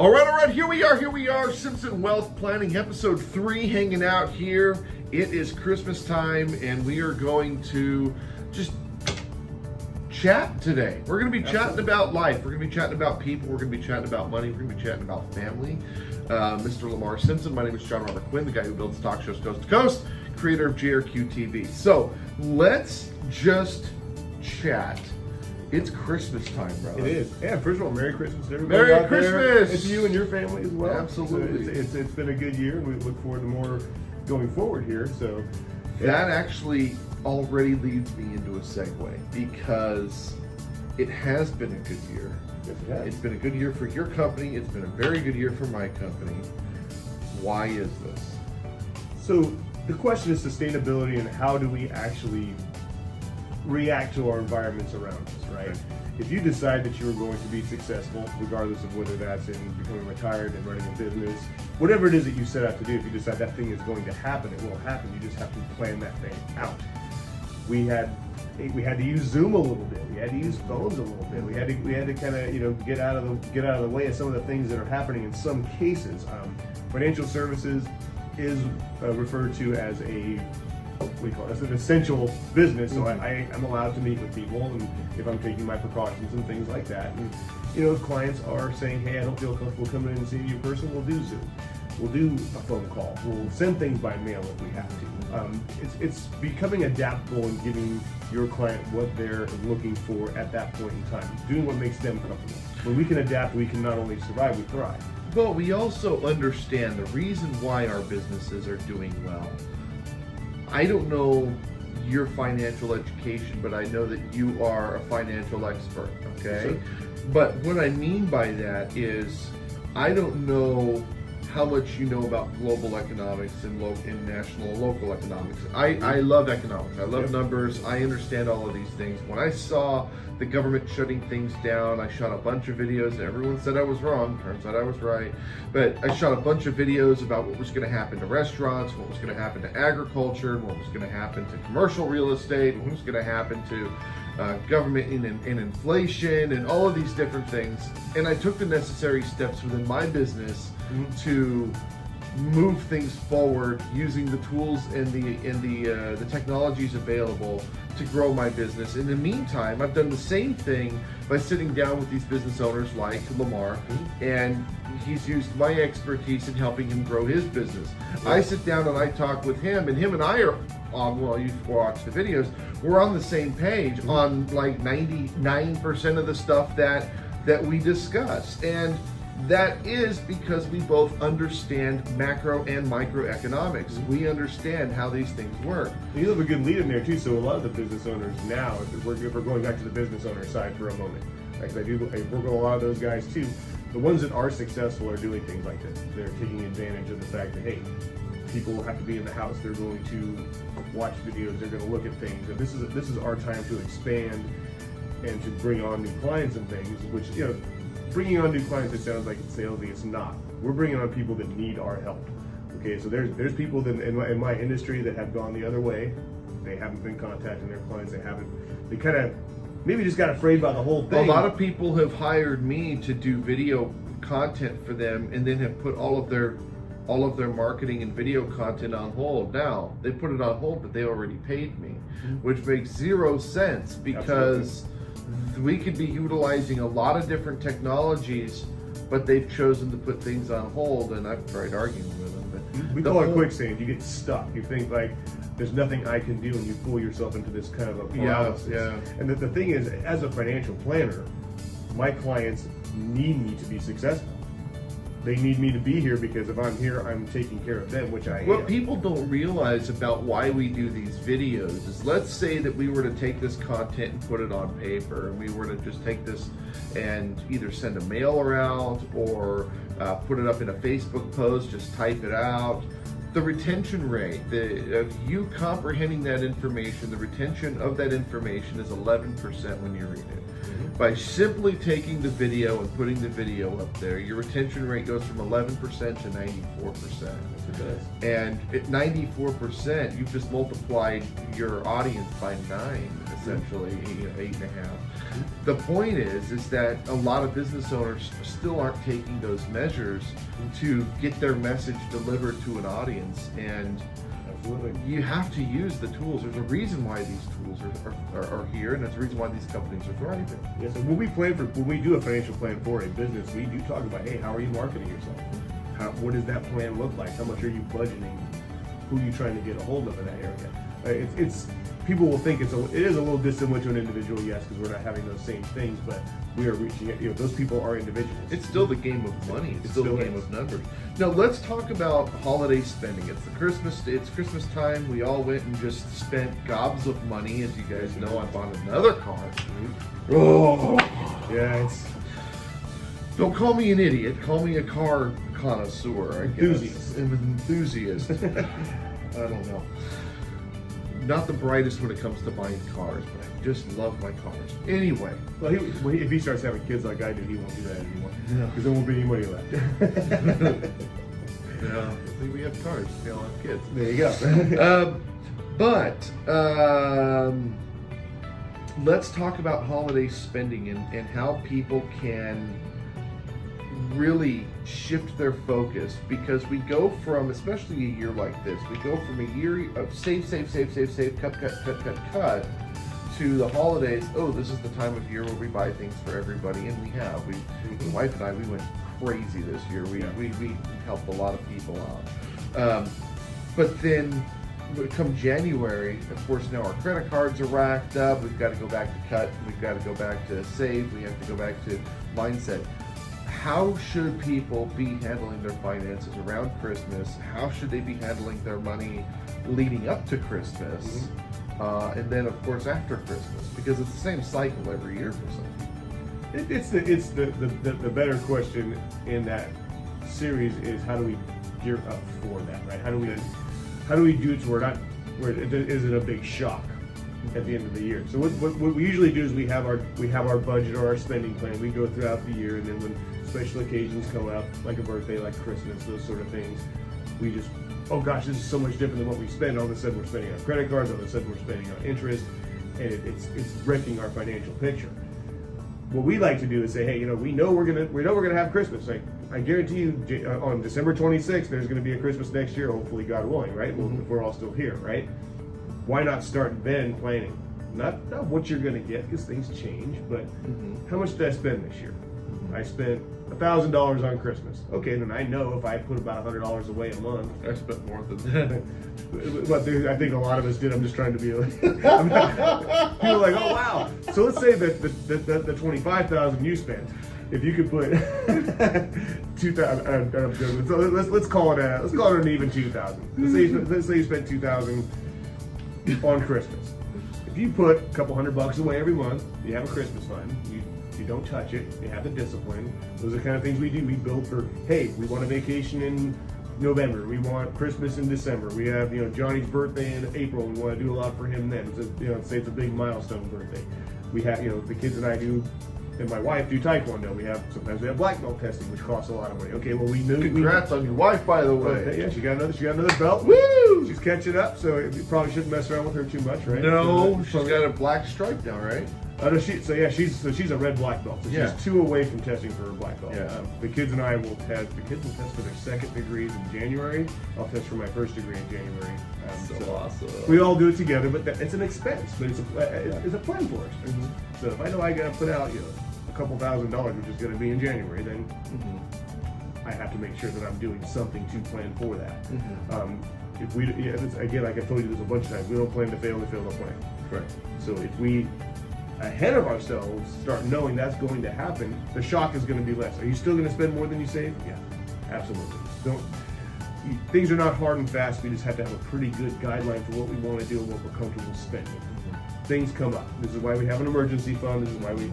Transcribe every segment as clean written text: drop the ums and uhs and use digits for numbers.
All right, here we are, Simpson Wealth Planning, episode 3, hanging out here. It is Christmas time, and we are going to just chat today. We're going to be chatting about life. We're going to be chatting about people. We're going to be chatting about money. We're going to be chatting about family. Mr. Lamar Simpson, my name is John Robert Quinn, the guy who builds talk shows coast to coast, creator of JRQ TV. So let's just chat. It's Christmas time, brother. It is. Yeah, first of all, Merry Christmas to everybody Merry out Christmas! there. It's you and your family as well. Absolutely. So it's been a good year, and we look forward to more going forward here. So That actually already leads me into a segue, because it has been a good year. yes, it has. It's been a good year for your company. It's been a very good year for my company. Why is this? So the question is sustainability, and how do we actually react to our environments around us, right? Okay. If you decide that you're going to be successful, regardless of whether that's in becoming retired and running a business, whatever it is that you set out to do, if you decide that thing is going to happen, it will happen. You just have to plan that thing out. We had to use Zoom a little bit. We had to use phones a little bit. We had to kind of get out of the way of some of the things that are happening in some cases. Financial services is referred to as as an essential business, so I'm allowed to meet with people, and if I'm taking my precautions and things like that. And if clients are saying, hey, I don't feel comfortable coming in and seeing you in person, we'll do Zoom. We'll do a phone call. We'll send things by mail if we have to. It's becoming adaptable and giving your client what they're looking for at that point in time, doing what makes them comfortable. When we can adapt, we can not only survive, we thrive. But we also understand the reason why our businesses are doing well. I don't know your financial education, but I know that you are a financial expert, okay? Sure. But what I mean by that is, I don't know how much you know about global economics and national and local economics. I love economics. I love numbers. I understand all of these things. When I saw the government shutting things down, I shot a bunch of videos, and everyone said I was wrong. Turns out I was right. But I shot a bunch of videos about what was going to happen to restaurants, what was going to happen to agriculture, what was going to happen to commercial real estate, what was going to happen to government and inflation, and all of these different things. And I took the necessary steps within my business to move things forward using the tools and the technologies available to grow my business. In the meantime, I've done the same thing by sitting down with these business owners like Lamar, and he's used my expertise in helping him grow his business. I sit down and I talk with him, and him and I are on, well, you watch the videos, we're on the same page on like 99% of the stuff that we discuss. And that is because we both understand macro and microeconomics. We understand how these things work. You have a good lead in there too, so a lot of the business owners now, if we're going back to the business owner side for a moment, like I work with a lot of those guys too, the ones that are successful are doing things like this. They're taking advantage of the fact that, hey, people have to be in the house, they're going to watch videos, they're going to look at things, and this is our time to expand and to bring on new clients and things, which, bringing on new clients, it sounds like it's salesy. It's not. We're bringing on people that need our help. Okay, so there's people that in my industry that have gone the other way. They haven't been contacting their clients. They kind of maybe just got afraid by the whole thing. A lot of people have hired me to do video content for them, and then have put all of their marketing and video content on hold. Now they put it on hold, but they already paid me, which makes zero sense, because we could be utilizing a lot of different technologies, but they've chosen to put things on hold, and I've tried arguing with them. But we call it quicksand. You get stuck. You think like there's nothing I can do, and you fool yourself into this kind of a paralysis. Yeah. And the thing is, as a financial planner, my clients need me to be successful. They need me to be here, because if I'm here, I'm taking care of them, which I am. What people don't realize about why we do these videos is, let's say that we were to take this content and put it on paper, and we were to just take this and either send a mailer out or put it up in a Facebook post, just type it out. The retention rate, of you comprehending that information, the retention of that information is 11% when you read it. By simply taking the video and putting the video up there, your retention rate goes from 11% to 94%. And at 94%, you've just multiplied your audience by 9, essentially, 8.5. The point is that a lot of business owners still aren't taking those measures to get their message delivered to an audience, and Absolutely. you have to use the tools. There's a reason why these tools are here, and there's a reason why these companies are thriving. Yes, and when we do a financial plan for a business, we do talk about, hey, how are you marketing yourself? What does that plan look like? How much are you budgeting? Who are you trying to get a hold of in that area? It's people will think it is a little dissimilar to an individual, yes, because we're not having those same things, but we are reaching it. Those people are individuals. It's still the game of money. It's still the game of numbers. Now let's talk about holiday spending. It's Christmas time. We all went and just spent gobs of money. As you guys know, I bought another car. Oh, Yeah, don't call me an idiot. Call me a car connoisseur. I guess. Enthusiast. An enthusiast. I don't know. Not the brightest when it comes to buying cars, but I just love my cars. Anyway. well, if he starts having kids like I do, he won't do that anymore. Yeah. Because there won't be any money left. Yeah, see, we have cars. We all have kids. There you go. But let's talk about holiday spending and how people can really shift their focus, because we go from, especially a year like this, we go from a year of save, cut, to the holidays. Oh, this is the time of year where we buy things for everybody, and we have. My wife and I, we went crazy this year. We helped a lot of people out. But then come January, of course, now our credit cards are racked up. We've got to go back to cut. We've got to go back to save. We have to go back to mindset. How should people be handling their finances around Christmas? How should they be handling their money leading up to Christmas? And then, of course, after Christmas, because it's the same cycle every year for some people. It's the better question in that series is, how do we gear up for that, right? How do we do it so where it isn't a big shock at the end of the year? So what we usually do is we have our budget or our spending plan. We go throughout the year, and then when special occasions come up, like a birthday, like Christmas, those sort of things, we just, oh gosh, this is so much different than what we spend. All of a sudden we're spending on credit cards, all of a sudden we're spending on interest, and it's wrecking our financial picture. What we like to do is say, hey, we know we're gonna have Christmas. Like, I guarantee you, on December 26th, there's gonna be a Christmas next year, hopefully, God willing, right? Well, if we're all still here, right? Why not start then planning? Not what you're gonna get, because things change, but how much did I spend this year? I spent $1,000 on Christmas. Okay, then I know if I put about $100 away a month. I spent more than that. But I think a lot of us did. I'm just trying to be like, people are like, oh wow. So let's say that the $25,000 you spent, if you could put 2,000, so let's call it an even 2,000. Let's say you spent 2,000 on Christmas. If you put a couple $100 away every month, you have a Christmas fund. You don't touch it. You have the discipline. Those are the kind of things we do. We build for, hey, we want a vacation in November. We want Christmas in December. We have, Johnny's birthday in April. We want to do a lot for him then. Say it's a big milestone birthday. We have, the kids and I do, and my wife do Taekwondo. Sometimes we have black belt testing, which costs a lot of money. Okay, well, we knew. Congrats on your wife, by the way. Yeah, she got another belt. Woo! She's catching up, so you probably shouldn't mess around with her too much, right? No, she's got a black stripe now, right? She's a red black belt. So she's 2 away from testing for her black belt. Yeah. The kids and I will test. The kids will test for their second degrees in January. I'll test for my first degree in January. So awesome. We all do it together, but it's an expense. But it's a plan for us. So if I know I got to put out a couple $1,000, which is going to be in January, then I have to make sure that I'm doing something to plan for that. If we again, like I told you this a bunch of times, we don't plan to fail. We fail to plan. Correct. So if we ahead of ourselves start knowing that's going to happen, the shock is going to be less. Are you still going to spend more than you save? Yeah, absolutely. Things are not hard and fast. We just have to have a pretty good guideline for what we want to do and what we're comfortable spending. Things come up. This is why we have an emergency fund. This is why we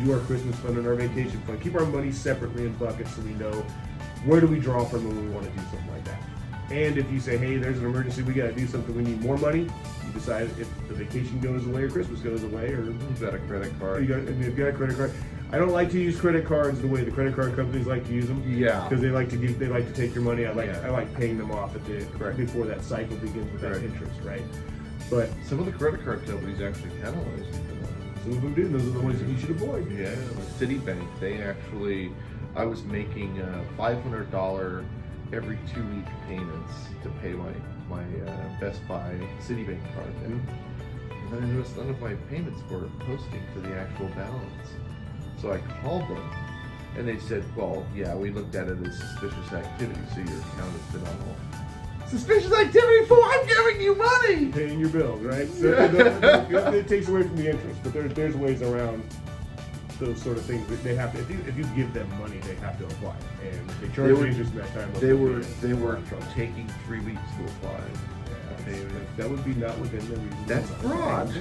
do our Christmas fund and our vacation fund. Keep our money separately in buckets so we know where do we draw from when we want to do something like that. And if you say, hey, there's an emergency, we got to do something, we need more money, you decide if the vacation goes away or Christmas goes away, or You've got a credit card. you've got a credit card. I don't like to use credit cards the way the credit card companies like to use them. Yeah. Because they like to take your money. I like paying them off before that cycle begins with that Right. interest, right? But Some of the credit card companies actually penalize you for that. Some of them do. Those are the ones that you should avoid. Yeah, Citibank, I was making $500 every 2-week payments to pay my Best Buy Citibank card. And then I noticed none of my payments were posting to the actual balance. So I called them, and they said, well, yeah, we looked at it as suspicious activity, so your account has been on hold. Suspicious activity for I'm giving you money! Paying your bills, right? So it takes away from the interest, but there's ways around those sort of things that they have to. If you give them money, they have to apply, and if they charge you interest in that time. They were taking 3 weeks to apply. That would be not within the reasonable. That's fraud.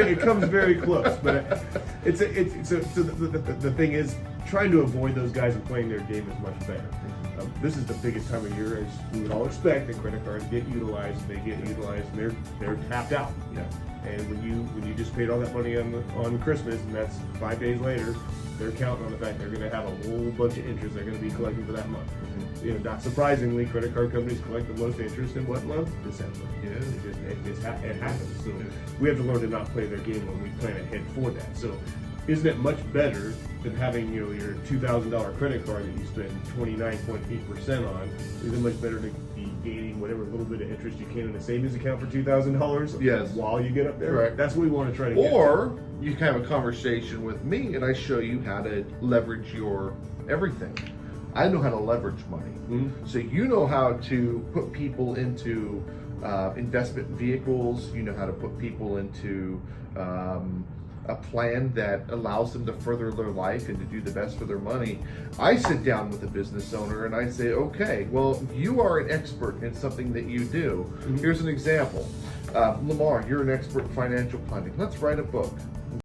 It comes very close, but the thing is, trying to avoid those guys and playing their game is much better. This is the biggest time of year, as we would all expect, that credit cards get utilized. They get utilized, and they're tapped out. Yeah. And when you just paid all that money on Christmas, and that's 5 days later, they're counting on the fact they're going to have a whole bunch of interest they're going to be collecting for that month. You know, not surprisingly, credit card companies collect the most interest in what month? December. Yeah. It happens. So we have to learn to not play their game when we plan ahead for that. So isn't it much better than having, you know, your $2,000 credit card that you spend 29.8% on? Is it much better to be gaining whatever little bit of interest you can in a savings account for $2,000? Yes. While you get up there? Right. That's what we want to try to get. Or you can have a conversation with me and I show you how to leverage your everything. I know how to leverage money. Mm-hmm. So you know how to put people into investment vehicles. You know how to put people into a plan that allows them to further their life and to do the best for their money. I sit down with a business owner and I say, okay, well, you are an expert in something that you do. Mm-hmm. Here's an example. Lamar, you're an expert in financial planning. Let's write a book.